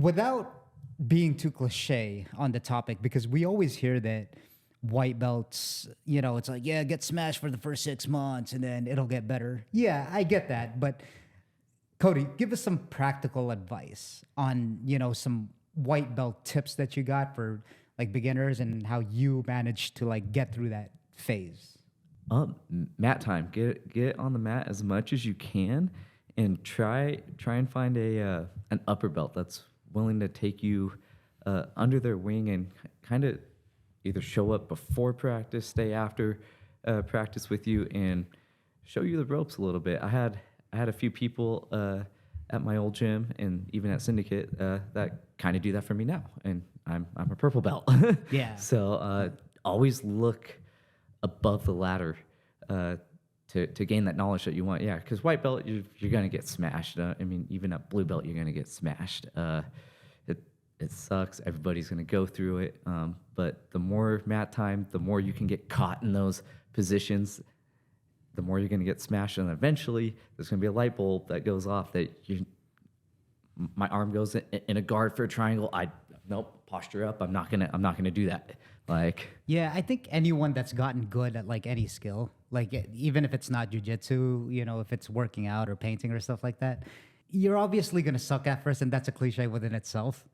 Without being too cliche on the topic, because we always hear that white belts, it's like, yeah, get smashed for the first 6 months and then it'll get better. Yeah, I get that. But Cody, give us some practical advice on, some white belt tips that you got for like beginners and how you managed to like get through that phase. Mat time. Get on the mat as much as you can, and try and find an upper belt that's willing to take you under their wing and kind of either show up before practice, stay after practice with you, and show you the ropes a little bit. I had a few people at my old gym and even at Syndicate that kind of do that for me now, and I'm a purple belt. Yeah. So always look above the ladder to gain that knowledge that you want. Yeah, because white belt, you're gonna get smashed. Even at blue belt, you're gonna get smashed. It sucks. Everybody's gonna go through it. But the more mat time, the more you can get caught in those positions, the more you're gonna get smashed. And eventually, there's gonna be a light bulb that goes off that my arm goes in a guard for a triangle. Nope, posture up. I'm not gonna do that. Yeah, I think anyone that's gotten good at like any skill, like even if it's not jiu-jitsu, if it's working out or painting or stuff like that, you're obviously going to suck at first, and that's a cliche within itself.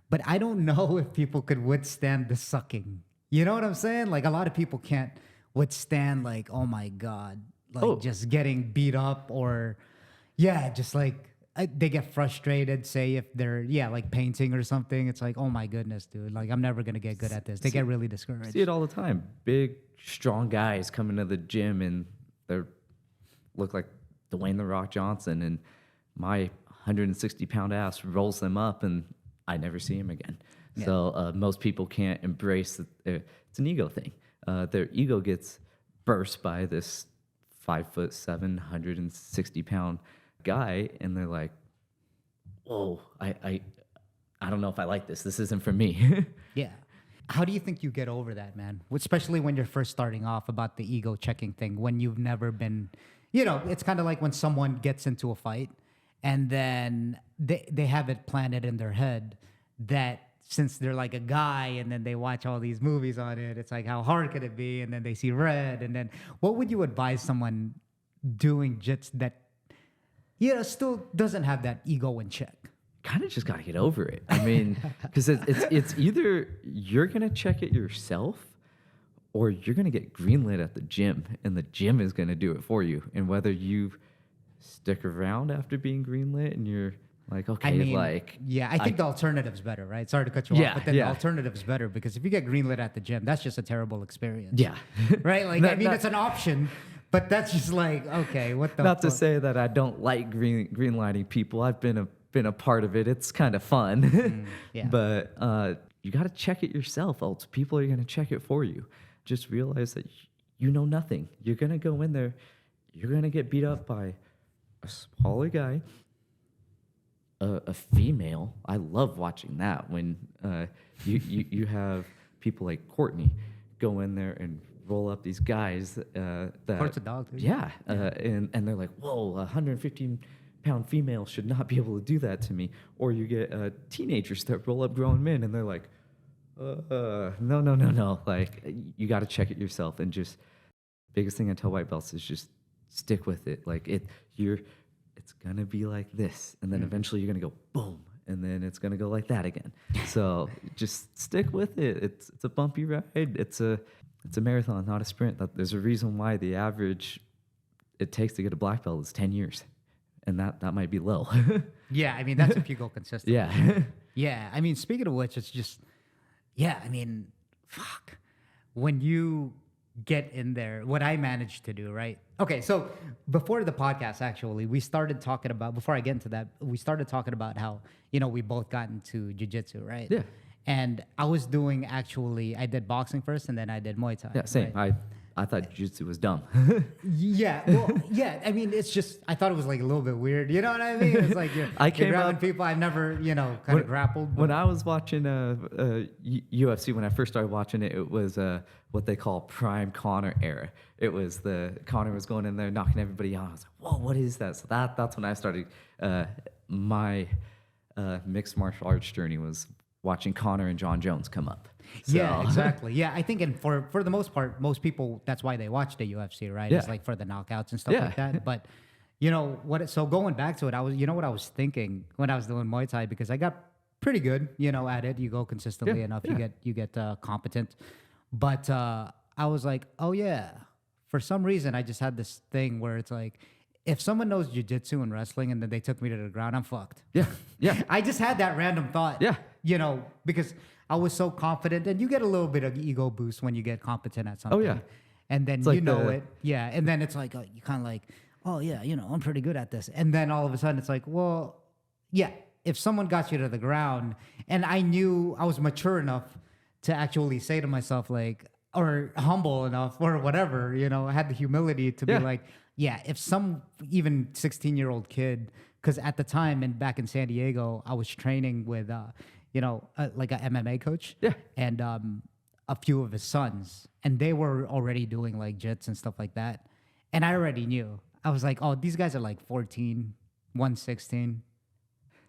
But I don't know if people could withstand the sucking. You know what I'm saying? Like a lot of people can't withstand like, oh my God, just getting beat up or just like they get frustrated, say if they're like painting or something. It's like, oh my goodness, dude, like I'm never gonna get good at this. They get really discouraged. See it all the time. Big, strong guys come into the gym and they look like Dwayne "The Rock" Johnson, and my 160-pound ass rolls them up, and I never see him again. Yeah. So most people can't embrace that. It's an ego thing. Their ego gets burst by this 5'7", 160-pound guy, and they're like, whoa, I don't know if I like this. This isn't for me. Yeah. How do you think you get over that, man? Especially when you're first starting off, about the ego checking thing, when you've never been, it's kind of like when someone gets into a fight and then they have it planted in their head that since they're like a guy and then they watch all these movies on it, it's like, how hard could it be? And then they see red. And then what would you advise someone doing jits that still doesn't have that ego in check? Kind of just got to get over it. I mean, because it's either you're going to check it yourself or you're going to get greenlit at the gym, and the gym is going to do it for you. And whether you stick around after being greenlit and you're like, okay, I think the alternative's better, right? Sorry to cut you off, but then the alternative's better, because if you get greenlit at the gym, that's just a terrible experience. Yeah. Right? Like, it's an option. But that's just like, okay, what the Not fuck? to say that I don't like green lighting people. I've been a part of it. It's kind of fun. But you got to check it yourself, else people are going to check it for you. Just realize that you know nothing. You're going to go in there. You're going to get beat up by a smaller guy, a female. I love watching that when you have people like Courtney go in there and roll up these guys that Heart's a dog, dude. And they're like, whoa, a 115-pound female should not be able to do that to me. Or you get teenagers that roll up grown men, and they're like, no. Like, you got to check it yourself. And just biggest thing I tell white belts is just stick with it. Like it's gonna be like this, and then eventually you're gonna go boom, and then it's gonna go like that again. So just stick with it. It's a bumpy ride. It's a marathon, not a sprint. There's a reason why the average it takes to get a black belt is 10 years. And that might be low. Yeah, I mean, that's if you go consistent. Yeah. Yeah, I mean, speaking of which, it's just, fuck. When you get in there, what I managed to do, right? Okay, so before the podcast, actually, we started talking about, before I get into that, we started talking about how, we both got into jiu-jitsu, right? Yeah. And I was doing, I did boxing first, and then I did Muay Thai. Yeah, same. Right? I thought jiu-jitsu was dumb. I mean, it's just, I thought it was like a little bit weird. You know what I mean? It's like you're grabbing people I've never, kind of grappled. When I was watching UFC, when I first started watching it, it was what they call prime Conor era. It was Conor was going in there, knocking everybody out. I was like, whoa, what is that? So that's when I started my mixed martial arts journey was watching Connor and John Jones come up. Yeah, So- exactly. Yeah, I think, and for the most part, most people, that's why they watch the UFC, right? It's Yeah. like for the knockouts and stuff Yeah. like that. But you know what? So going back to it, you know what I was thinking when I was doing Muay Thai, because I got pretty good, you know, at it. You go consistently Yeah, enough, yeah. you get competent. But I was like, oh yeah. For some reason, I just had this thing where it's like, if someone knows jiu-jitsu and wrestling and then they took me to the ground, I'm fucked. Yeah, yeah. I just had that random thought. Yeah. You know, because I was so confident, and you get a little bit of ego boost when you get competent at something. yeah. And then It's like you know the- it. Yeah. And then it's like, you kind of like, oh yeah, you know, I'm pretty good at this. And then all of a sudden it's like, well, yeah, if someone got you to the ground, and I knew I was mature enough to actually say to myself, like, or humble enough or whatever, you know, I had the humility to Yeah. be like, yeah, if some even 16-year-old kid, because at the time and back in San Diego, I was training with, you know, like a MMA coach. Yeah. And a few of his sons, and they were already doing like jits and stuff like that. And I already knew. I was like, oh, these guys are like 14, 116.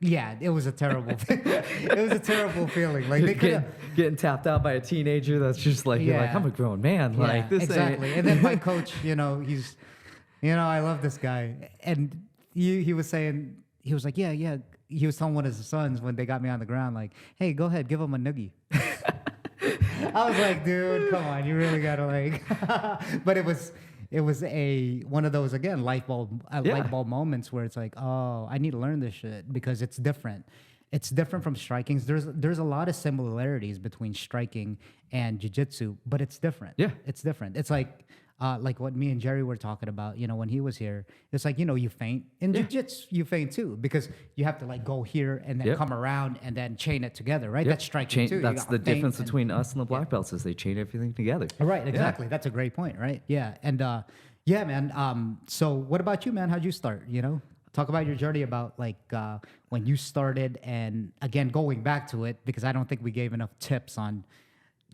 Yeah, it was a terrible, it was a terrible feeling. Like they could have. Getting tapped out by a teenager that's just like, you're like, Yeah. I'm a grown man. Like, this exactly. ain't. And then my coach, you know, he's, you know, I love this guy. And he was saying, he was like, yeah. He was telling one of his sons when they got me on the ground, like, hey, go ahead, give him a noogie. I was like, dude, come on, you really gotta like. But it was one of those, again, light bulb moments where it's like, oh, I need to learn this shit because it's different. It's different from striking. There's a lot of similarities between striking and jiu-jitsu, but it's different. Yeah. It's different. It's like what me and Jerry were talking about, you know, when he was here. It's like, you know, you feint. In jiu-jitsu, you feint too, because you have to like go here and then Yep. come around and then chain it together, right? Yep. That's striking too. You That's gotta the feint difference and- between us and the black belts is they chain everything together. Right, exactly. That's a great point, right? Yeah. And yeah, man. So what about you, man? How'd you start? You know? Talk about your journey about like when you started, and again going back to it, because I don't think we gave enough tips on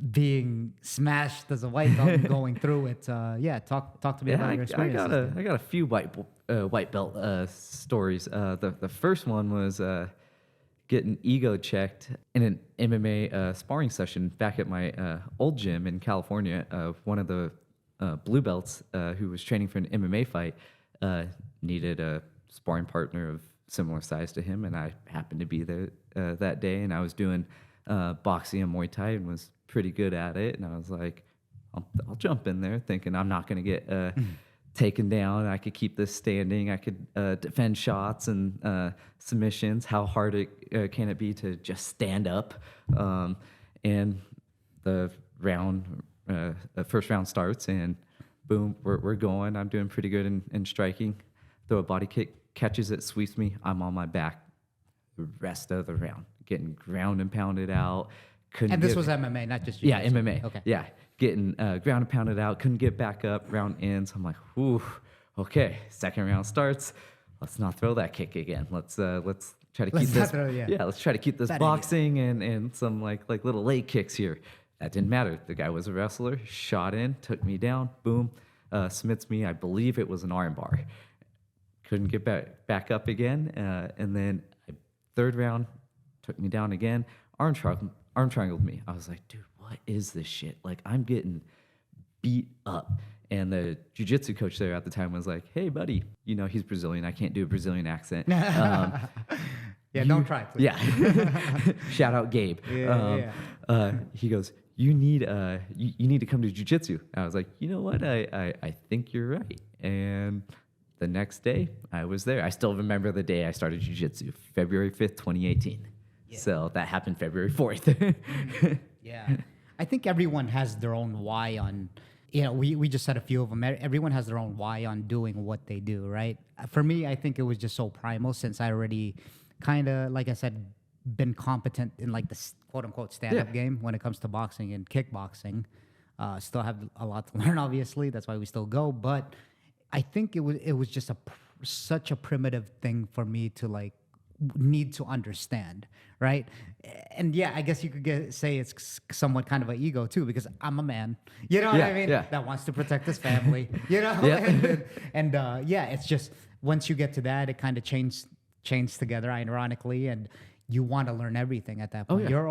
being smashed as a white belt and going through it. Yeah, talk to me about your experiences. I got a few white belt stories. The first one was getting ego checked in an MMA sparring session back at my old gym in California. One of the blue belts who was training for an MMA fight needed a sparring partner of similar size to him, and I happened to be there that day, and I was doing boxing and Muay Thai and was pretty good at it, and I was like, I'll jump in there thinking I'm not going to get taken down. I could keep this standing. I could defend shots and submissions. How hard can it be to just stand up? And the first round starts, and boom, we're going. I'm doing pretty good in striking. Throw a body kick, catches it, sweeps me. I'm on my back the rest of the round, getting ground and pounded out. And this was MMA, not just yeah, jiu-jitsu. MMA. Okay. Yeah, getting ground and pounded out. Couldn't get back up. Round ends. I'm like, whew. Okay, second round starts. Let's not throw that kick again. Let's try to keep Let's not this. throw- yeah. Let's try to keep this Bad boxing and some like little leg kicks here. That didn't matter. The guy was a wrestler. Shot in, took me down. Boom, submits me. I believe it was an arm bar. Couldn't get back up again. And then third round, took me down again. Arm triangled me. I was like, dude, what is this shit? Like, I'm getting beat up. And the jiu-jitsu coach there at the time was like, hey, buddy, you know, he's Brazilian. I can't do a Brazilian accent. Yeah, don't try, please. Yeah. Shout out Gabe. He goes, you need to come to jiu-jitsu. I was like, you know what? I think you're right. And the next day I was there. I still remember the day I started jiu-jitsu, February 5th, 2018. Yeah. So that happened February 4th. Yeah. I think everyone has their own why on, you know, we just said a few of them. Everyone has their own why on doing what they do, right? For me, I think it was just so primal since I already kind of, like I said, been competent in like the quote unquote stand-up game when it comes to boxing and kickboxing. Still have a lot to learn, obviously. That's why we still go. But I think it was just such a primitive thing for me to like need to understand, right? And yeah, I guess you could say it's somewhat kind of an ego too, because I'm a man, you know what I mean? Yeah. That wants to protect his family, you know? Yeah. and yeah, it's just once you get to that, it kind of chains together, ironically, and you want to learn everything at that Oh, point. yeah. You're